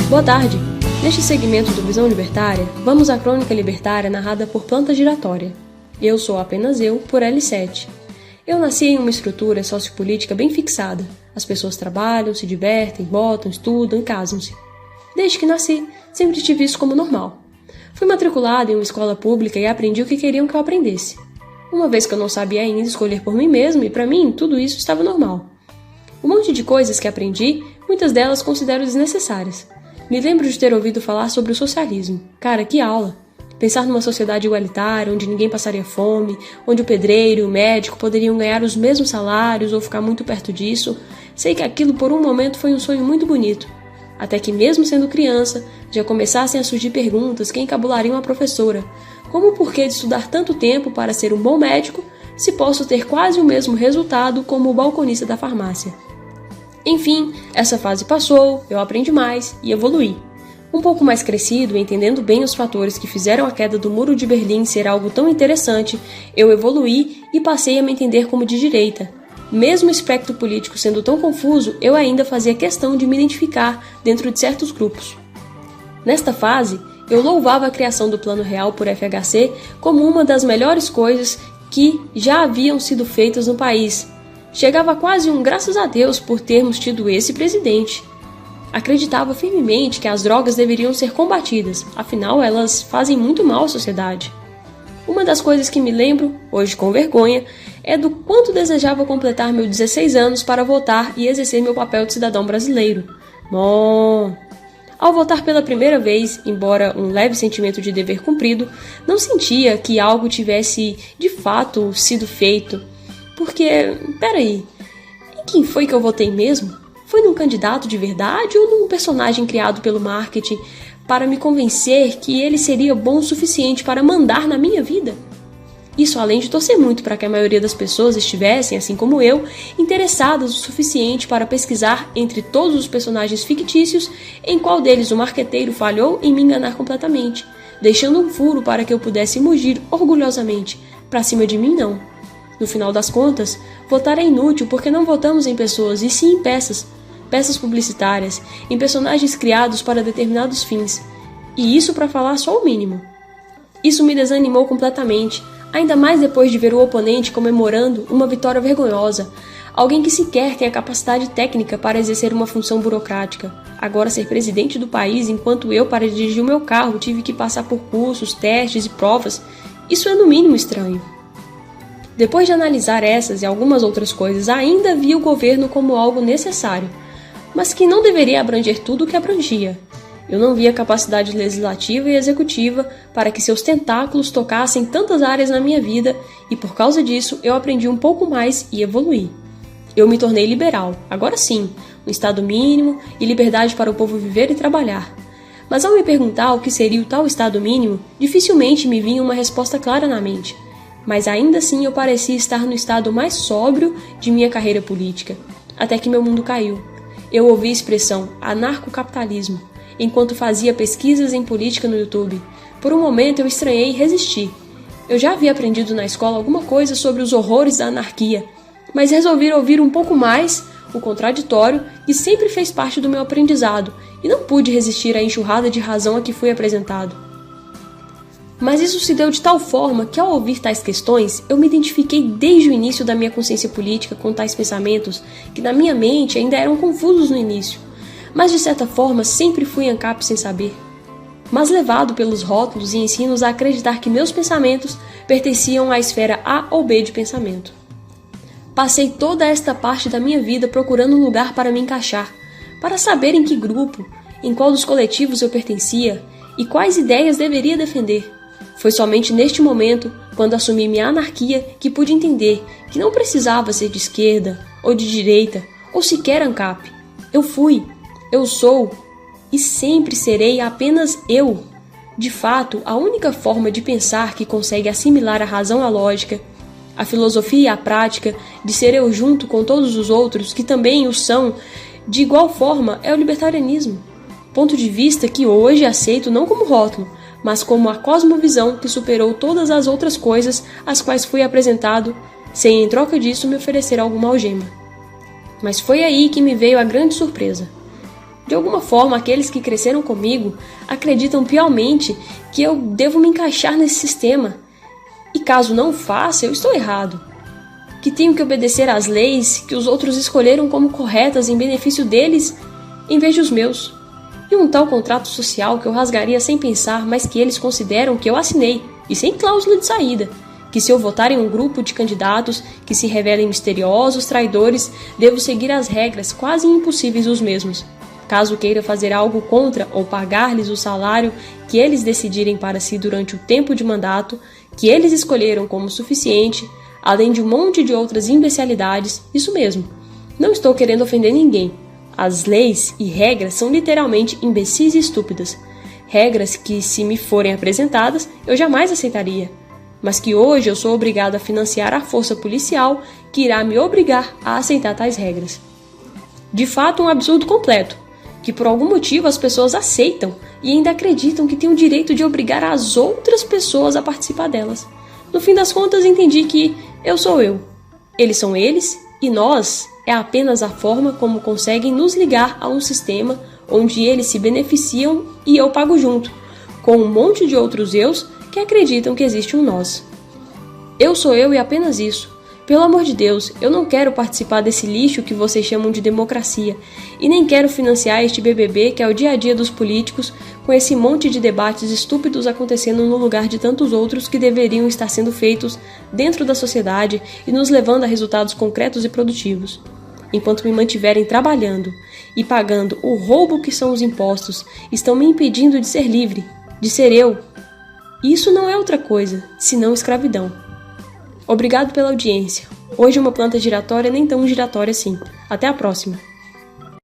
Boa tarde! Neste segmento do Visão Libertária, vamos à crônica libertária narrada por Planta Giratória. Eu sou apenas eu, por L7. Eu nasci em uma estrutura sociopolítica bem fixada. As pessoas trabalham, se divertem, votam, estudam e casam-se. Desde que nasci, sempre tive isso como normal. Fui matriculada em uma escola pública e aprendi o que queriam que eu aprendesse. Uma vez que eu não sabia ainda escolher por mim mesma, e para mim tudo isso estava normal. Um monte de coisas que aprendi, muitas delas considero desnecessárias. Me lembro de ter ouvido falar sobre o socialismo. Cara, que aula! Pensar numa sociedade igualitária, onde ninguém passaria fome, onde o pedreiro e o médico poderiam ganhar os mesmos salários ou ficar muito perto disso. Sei que aquilo por um momento foi um sonho muito bonito. Até que mesmo sendo criança, já começassem a surgir perguntas que encabulariam a professora. Como o porquê de estudar tanto tempo para ser um bom médico, se posso ter quase o mesmo resultado como o balconista da farmácia? Enfim, essa fase passou, eu aprendi mais e evoluí. Um pouco mais crescido, entendendo bem os fatores que fizeram a queda do Muro de Berlim ser algo tão interessante, eu evoluí e passei a me entender como de direita. Mesmo o espectro político sendo tão confuso, eu ainda fazia questão de me identificar dentro de certos grupos. Nesta fase, eu louvava a criação do Plano Real por FHC como uma das melhores coisas que já haviam sido feitas no país. Chegava a quase um graças a Deus por termos tido esse presidente. Acreditava firmemente que as drogas deveriam ser combatidas, afinal elas fazem muito mal à sociedade. Uma das coisas que me lembro, hoje com vergonha, é do quanto desejava completar meus 16 anos para votar e exercer meu papel de cidadão brasileiro. Bom, ao votar pela primeira vez, embora um leve sentimento de dever cumprido, não sentia que algo tivesse de fato sido feito. Porque, peraí, em quem foi que eu votei mesmo? Foi num candidato de verdade ou num personagem criado pelo marketing para me convencer que ele seria bom o suficiente para mandar na minha vida? Isso além de torcer muito para que a maioria das pessoas estivessem, assim como eu, interessadas o suficiente para pesquisar entre todos os personagens fictícios em qual deles o marqueteiro falhou em me enganar completamente, deixando um furo para que eu pudesse mugir orgulhosamente. Pra cima de mim, não. No final das contas, votar é inútil porque não votamos em pessoas, e sim em peças publicitárias, em personagens criados para determinados fins. E isso para falar só o mínimo. Isso me desanimou completamente, ainda mais depois de ver o oponente comemorando uma vitória vergonhosa, alguém que sequer tem a capacidade técnica para exercer uma função burocrática. Agora ser presidente do país enquanto eu, para dirigir o meu carro, tive que passar por cursos, testes e provas, isso é no mínimo estranho. Depois de analisar essas e algumas outras coisas, ainda vi o governo como algo necessário, mas que não deveria abranger tudo o que abrangia. Eu não via capacidade legislativa e executiva para que seus tentáculos tocassem tantas áreas na minha vida e por causa disso eu aprendi um pouco mais e evoluí. Eu me tornei liberal, agora sim, um estado mínimo e liberdade para o povo viver e trabalhar. Mas ao me perguntar o que seria o tal estado mínimo, dificilmente me vinha uma resposta clara na mente. Mas ainda assim eu parecia estar no estado mais sóbrio de minha carreira política, até que meu mundo caiu. Eu ouvi a expressão anarcocapitalismo, enquanto fazia pesquisas em política no YouTube. Por um momento eu estranhei e resisti. Eu já havia aprendido na escola alguma coisa sobre os horrores da anarquia, mas resolvi ouvir um pouco mais o contraditório que sempre fez parte do meu aprendizado, e não pude resistir à enxurrada de razão a que fui apresentado. Mas isso se deu de tal forma que, ao ouvir tais questões, eu me identifiquei desde o início da minha consciência política com tais pensamentos que na minha mente ainda eram confusos no início, mas de certa forma sempre fui ANCAP sem saber. Mas levado pelos rótulos e ensinos a acreditar que meus pensamentos pertenciam à esfera A ou B de pensamento. Passei toda esta parte da minha vida procurando um lugar para me encaixar, para saber em que grupo, em qual dos coletivos eu pertencia e quais ideias deveria defender. Foi somente neste momento, quando assumi minha anarquia, que pude entender que não precisava ser de esquerda, ou de direita, ou sequer ANCAP. Eu fui, eu sou, e sempre serei apenas eu. De fato, a única forma de pensar que consegue assimilar a razão à lógica, a filosofia e a prática, de ser eu junto com todos os outros, que também o são, de igual forma, é o libertarianismo. Ponto de vista que hoje aceito não como rótulo, mas como a cosmovisão que superou todas as outras coisas às quais fui apresentado, sem em troca disso me oferecer alguma algema. Mas foi aí que me veio a grande surpresa. De alguma forma, aqueles que cresceram comigo acreditam piamente que eu devo me encaixar nesse sistema. E caso não faça, eu estou errado. Que tenho que obedecer às leis que os outros escolheram como corretas em benefício deles, em vez dos meus. E um tal contrato social que eu rasgaria sem pensar, mas que eles consideram que eu assinei, e sem cláusula de saída. Que se eu votar em um grupo de candidatos que se revelem misteriosos traidores, devo seguir as regras quase impossíveis dos mesmos. Caso queira fazer algo contra ou pagar-lhes o salário que eles decidirem para si durante o tempo de mandato, que eles escolheram como suficiente, além de um monte de outras imbecilidades, isso mesmo. Não estou querendo ofender ninguém. As leis e regras são literalmente imbecis e estúpidas. Regras que, se me forem apresentadas, eu jamais aceitaria. Mas que hoje eu sou obrigado a financiar a força policial que irá me obrigar a aceitar tais regras. De fato, um absurdo completo, que por algum motivo as pessoas aceitam e ainda acreditam que têm o direito de obrigar as outras pessoas a participar delas. No fim das contas, entendi que eu sou eu, eles são eles e nós é apenas a forma como conseguem nos ligar a um sistema onde eles se beneficiam e eu pago junto, com um monte de outros eus que acreditam que existe um nós. Eu sou eu e apenas isso. Pelo amor de Deus, eu não quero participar desse lixo que vocês chamam de democracia, e nem quero financiar este BBB que é o dia a dia dos políticos, com esse monte de debates estúpidos acontecendo no lugar de tantos outros que deveriam estar sendo feitos dentro da sociedade e nos levando a resultados concretos e produtivos. Enquanto me mantiverem trabalhando e pagando o roubo que são os impostos, estão me impedindo de ser livre, de ser eu. Isso não é outra coisa, senão escravidão. Obrigado pela audiência. Hoje uma planta giratória nem tão giratória assim. Até a próxima.